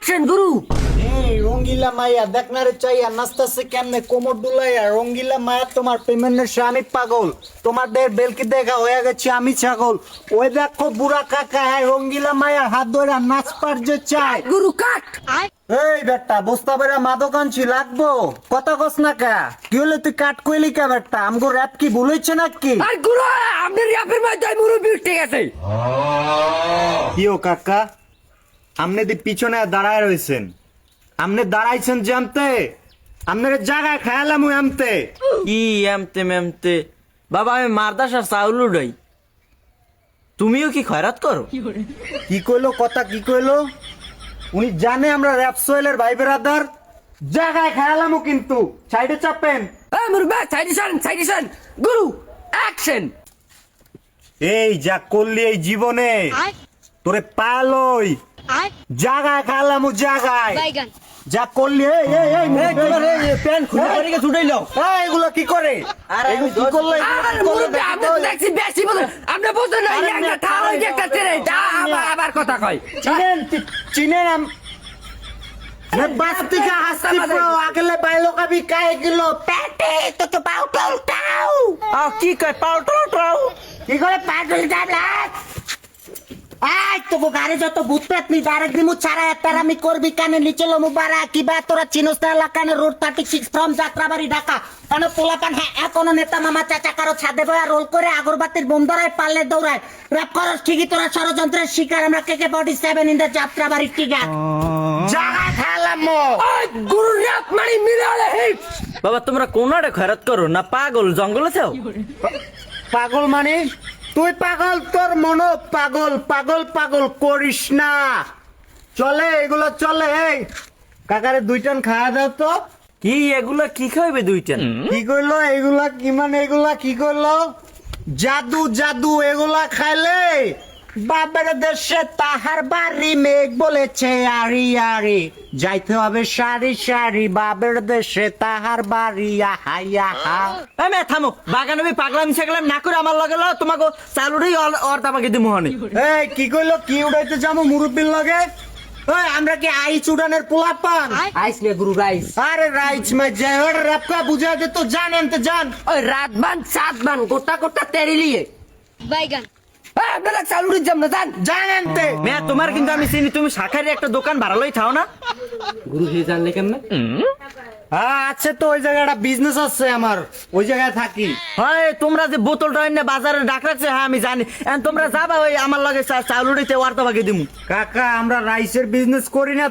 Action গুরু। এই রঙ্গিলা মাইয়া দেখ না রে চাইয়া নাচতেছে কেমনে কোমর দুলাইয়া। রঙ্গিলা মায়া তোমার পেমেন্টের সে আমি পাগল, তোমাদের বেলকি দেখা হয়ে গেছে আমি ছাগল। ওই দেখো বুড়া কাকা, হ্যাঁ রঙ্গিলা মায়া হাত ধরে নাচ পার যে চাই। গুরু কাট। এই বেটা বস্তা বেড়া মাদকাঞ্চি লাগবো কথা কস না কা? কি হলে তুই কাট কইলি কা বেটা? আমগো র‍্যাপ কি ভুল হইছে নাকি? আর গুরু আপনি র্যাপের মধ্যে মুরব্বি উঠে গেছে। কিও কাকা, আমনে দি পিছনে দাঁড়ায় রইছেন, আমনে দাঁড়াইছেন জানতে আপনার জায়গায় খেয়ালাম ওই আমতে। কি এমতে মেমতে বাবা, আমি মারদাসার চাউল উড়াই, তুমিও কি খয়রাত করো? কি কইলো কথা কি কইলো? উনি জানে আমরা র‍্যাপ সোয়েলের ভাই বেরাদার। জায়গায় খেয়ালামও কিন্তু সাইডে চাপেন। মুরব্বি সাইডিশন গুরু অ্যাকশন। এই যা করলি এই জীবনে তোরে পালই জায়গায় খেয়ালামও জায়গায় যা করলি। এই এই এই প্যান্ট খুলে পরে গিয়ে ছুটাইল। এই, এগুলো কি করে? এগুলো কি করলে? আর মুরব্বি আপনি তো দেখছি বেশি বলেন। আপনি বুঝছেন না এই একটা ঠাড়া যে একটা ছেড়ে আবার কথা কয়। চিনেন मैं बस्ती का हस्ती प्रो अगले बैलों का भी कहे किलो पैटे तो पाउटाउ टाउ কি কয় পাউটাও টাও? কি করে পাউটাউ টাউ আই তো গাড়ি যত ভূতপ্রেত নি ডাইরেক্ট দিমু ছাড়া এতারামি করবি কানে নিচে লো মুবারা কি বা তোরা চিনোস না লাকানে রোড 36 ফ্রম যাত্রাবাড়ি ঢাকা কানে পোলাপান হ্যাঁ এখনো নেতা মামা চাচা কারো ছাদে বয়া রোল করে আগরবাতির বোম ধরায় পারলে দৌড়ায় র‍্যাপ করস ঠিকই তোরা ষড়যন্ত্রের শিকার আমরা কেকে 47 ইন দা যাত্রাবাড়ি টিকা জায়গা খেলাম ওই গুরু র্যাপ মানে মিলালে হিট। বাবা তোমরা কোনারে খয়রাত করো না পাগল জঙ্গলে চাও? পাগল মানে তুই পাগল, তোর মন পাগল পাগল পাগল করিস না। চলে এগুলো চলে। এই কাকারে 2 টান খাওয়া দাও তো। কি এগুলা কি খাইবে 2টা? কি কইলো এগুলা? কি মানে এগুলা কি কইলো? জাদু জাদু এগুলা খাইলে বাবার দেশে তাহার বাড়ি মেঘ বলেছে আরি আরি যাইতে হবে সারি সারি বাবার দেশে তাহার বাড়ি আহাইয়া হা। আমি থামো, বাগানে আমি পাগলামি ছাগলাম না করে আমার লগে লও, তোমাকে চালুটাই অর তামাকে দিমু হনি। এই কি কইলো? কি উড়াইতে যাবো মুরব্বির লগে? ওই আমরা কি আইস উড়ানের পোলাপান? আইস নে গুরু রাইস। আরে রাইস মে যায় ওর রাপকা বুঝা দে তো জানেন তো জান। ওই রাত বান সাত বান গোটা গোটা তেরি লিয়ে বাইগান আপনারা চালুড়ি যাম না জান জানেন তে মেয়া তোমার কিন্তু আমি চিনি, তুমি শাখারি একটা দোকান ভাড়ালই থাও না? গুরু হে জানলে কেমনে? হ্যাঁ আছে তো, ওই জায়গায় একটা বিজনেস আছে আমার, ওই জায়গায় থাকি। হয় তোমরা যে বোতলটা এনে বাজারে ডাক রাখছে, হ্যাঁ আমি জানি। এখন তোমরা যাবা ওই আমার লগে চাউল উড়াইতে ওর তামাকে দিমু। কাকা আমরা রাইসের বিজনেস করি না